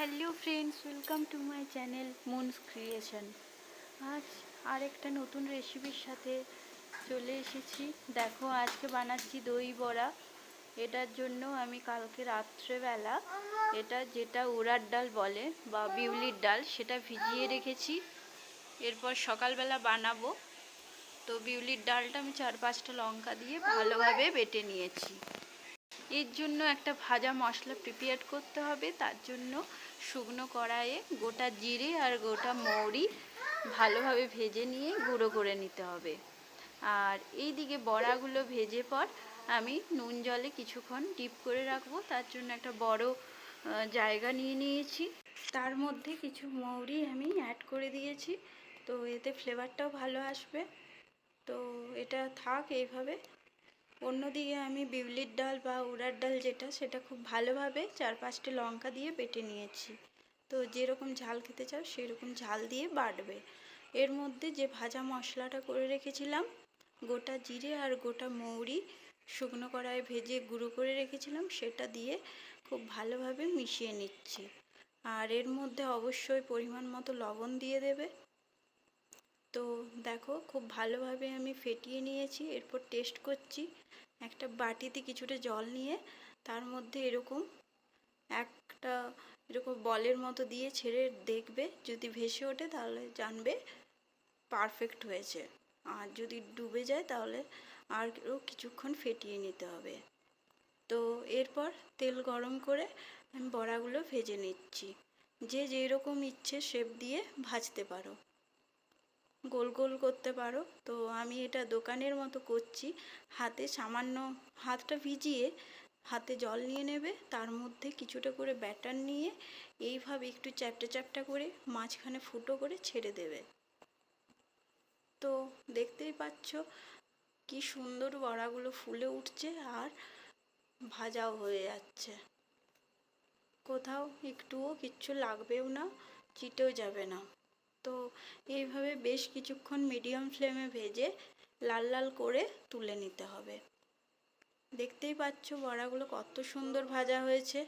Hello friends, welcome to my channel moons creation. আজ আরেকটা নতুন রেসিপির সাথে চলে এসেছি। দেখো, আজকে বানাচ্ছি দই বড়া। এটার জন্য আমি কালকে রাত্রেবেলা যেটা উড়ার ডাল বলে বা বিউলির ডাল, সেটা ভিজিয়ে রেখেছি। এরপর সকালবেলা বানাবো। তো বিউলির ডালটা আমি 4-5টা লঙ্কা দিয়ে ভালোভাবে বেটে নিয়েছি। এর জন্য একটা ভাজা মশলা প্রিপেয়ার করতে হবে। তার জন্য শুকনো কড়াইয়ে গোটা জিরে আর গোটা মৌরি ভালোভাবে ভেজে নিয়ে গুঁড়ো করে নিতে হবে। আর এই দিকে বড়াগুলো ভেজে পর আমি নুন জলে কিছুক্ষণ ডিপ করে রাখবো। তার জন্য একটা বড় জায়গা নিয়ে নিয়েছি। তার মধ্যে কিছু মৌরি আমি অ্যাড করে দিয়েছি, তো এতে ফ্লেভারটাও ভালো আসবে। তো এটা থাক এইভাবে। অন্যদিকে আমি বিউলির ডাল বা উড়ার ডাল সেটা খুব ভালোভাবে 4-5টে লঙ্কা দিয়ে বেটে নিয়েছি। তো যেরকম ঝাল খেতে চাও সেরকম ঝাল দিয়ে বাটবে। এর মধ্যে যে ভাজা মশলাটা করে রেখেছিলাম, গোটা জিরে আর গোটা মৌরি শুকনো কড়াইয়ে ভেজে গুঁড়ো করে রেখেছিলাম, সেটা দিয়ে খুব ভালোভাবে মিশিয়ে নিচ্ছি। আর এর মধ্যে অবশ্যই পরিমাণ মতো লবণ দিয়ে দেবে। তো দেখো, খুব ভালোভাবে আমি ফেটিয়ে নিয়েছি। এরপর টেস্ট করছি। একটা বাটিতে কিছুটা জল নিয়ে তার মধ্যে একটা এরকম বলের মতো দিয়ে ছেড়ে দেখবে, যদি ভেসে ওঠে তাহলে জানবে পারফেক্ট হয়েছে। আর যদি ডুবে যায় তাহলে আরও কিছুক্ষণ ফেটিয়ে নিতে হবে। তো এরপর তেল গরম করে আমি বড়াগুলো ভেজে নিচ্ছি। যে যেরকম ইচ্ছে শেপ দিয়ে ভাজতে পারো, গোল গোল করতে পারো। তো আমি এটা দোকানের মতো করছি। হাতটা ভিজিয়ে হাতে জল নিয়ে নেবে, তার মধ্যে কিছুটা করে ব্যাটার নিয়ে এইভাবে একটু চ্যাপটা চ্যাপটা করে মাঝখানে ফুটো করে ছেড়ে দেবে। তো দেখতেই পাচ্ছ কি সুন্দর বড়াগুলো ফুলে উঠছে আর ভাজাও হয়ে যাচ্ছে। কোথাও একটুও কিচ্ছু লাগবেও না, চিটেও যাবে না। তো এইভাবে বেশ কিছুক্ষণ মিডিয়াম ফ্লেমে ভেজে লাল লাল করে তুলে নিতে হবে। দেখতেই পাচ্ছ বড়াগুলো কত সুন্দর ভাজা হয়েছে।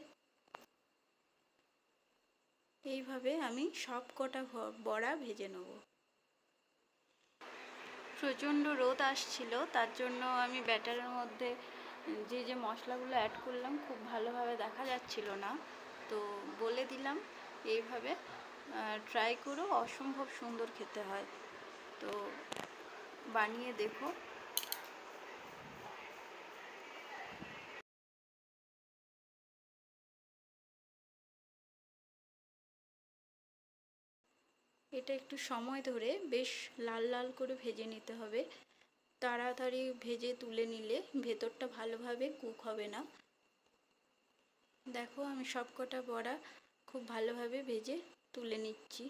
এইভাবে আমি সব কটা বড়া ভেজে নেব। প্রচণ্ড রোদ আসছিল, তার জন্য আমি ব্যাটারের মধ্যে যে মশলাগুলো অ্যাড করলাম খুব ভালোভাবে দেখা যাচ্ছিল না। তো বলে দিলাম এইভাবে ট্রাই করো, অসম্ভব সুন্দর খেতে হয়। তো বানিয়ে দেখো। এটা একটু সময় ধরে বেশ লাল লাল করে ভেজে নিতে হবে। তাড়াতাড়ি ভেজে তুলে নিলে ভেতরটা ভালোভাবে কুক হবে না। দেখো, আমি সব কটা বড়া খুব ভালোভাবে ভেজে তুলে নিচ্ছি।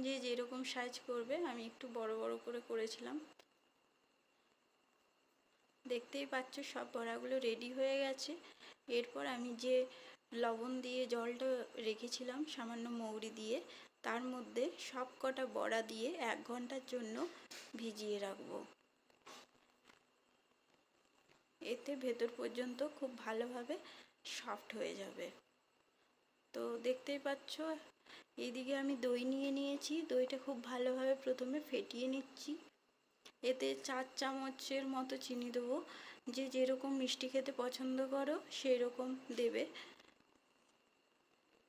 যে যেরকম সাইজ করবে, আমি একটু বড় বড় করে করেছিলাম। দেখতেই পাচ্ছ সব বড়াগুলো রেডি হয়ে গেছে। এরপর আমি যে লবণ দিয়ে জলটা রেখেছিলাম সামান্য মৌরি দিয়ে, তার মধ্যে সব কটা বড়া দিয়ে 1 ঘন্টার জন্য ভিজিয়ে রাখবো। এতে ভেতর পর্যন্ত খুব ভালোভাবে সফট হয়ে যাবে। তো দেখতেই পাচ্ছ এইদিকে আমি দই নিয়ে নিয়েছি। দইটা খুব ভালোভাবে প্রথমে ফেটিয়ে নিচ্ছি। এতে 4 চামচের মতো চিনি দেবো। যে যেরকম মিষ্টি খেতে পছন্দ করো সেই রকম দেবে।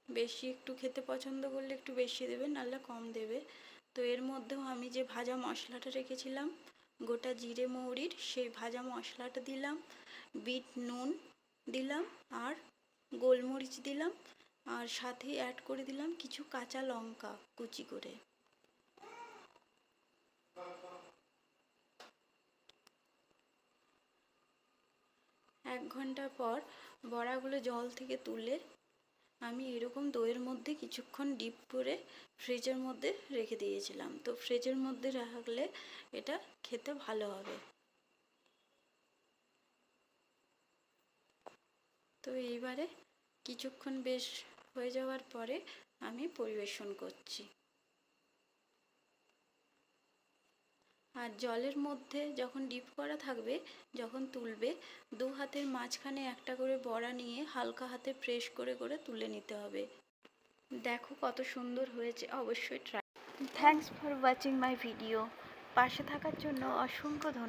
বেশি একটু খেতে পছন্দ করলে একটু বেশি দেবে, নাহলে কম দেবে। তো এর মধ্যেও আমি যে ভাজা মশলাটা রেখেছিলাম গোটা জিরে মৌরির, সেই ভাজা মশলাটা দিলাম, বিট নুন দিলাম আর গোলমরিচ দিলাম, আর সাথে অ্যাড করে দিলাম কিছু কাঁচা লঙ্কা কুচি করে। এক ঘন্টা পর বড়াগুলো জল থেকে তুলে আমি এরকম দইয়ের মধ্যে কিছুক্ষণ ডিপ করে ফ্রিজের মধ্যে রেখে দিয়েছিলাম। তো ফ্রিজের মধ্যে রাখলে এটা খেতে ভালো হবে। তো এইবারে কিছুক্ষণ বেশ হয়ে যাওয়ার পরে আমি পরিবেশন করছি। আর জলের মধ্যে যখন ডিপ করা থাকবে, যখন তুলবে, দু হাতের মাঝখানে একটা করে বড়া নিয়ে হালকা হাতে প্রেস করে করে তুলে নিতে হবে। দেখো কত সুন্দর হয়েছে, অবশ্যই try. Thanks for watching my video. পাশে থাকার জন্য অসংখ্য ধন্যবাদ।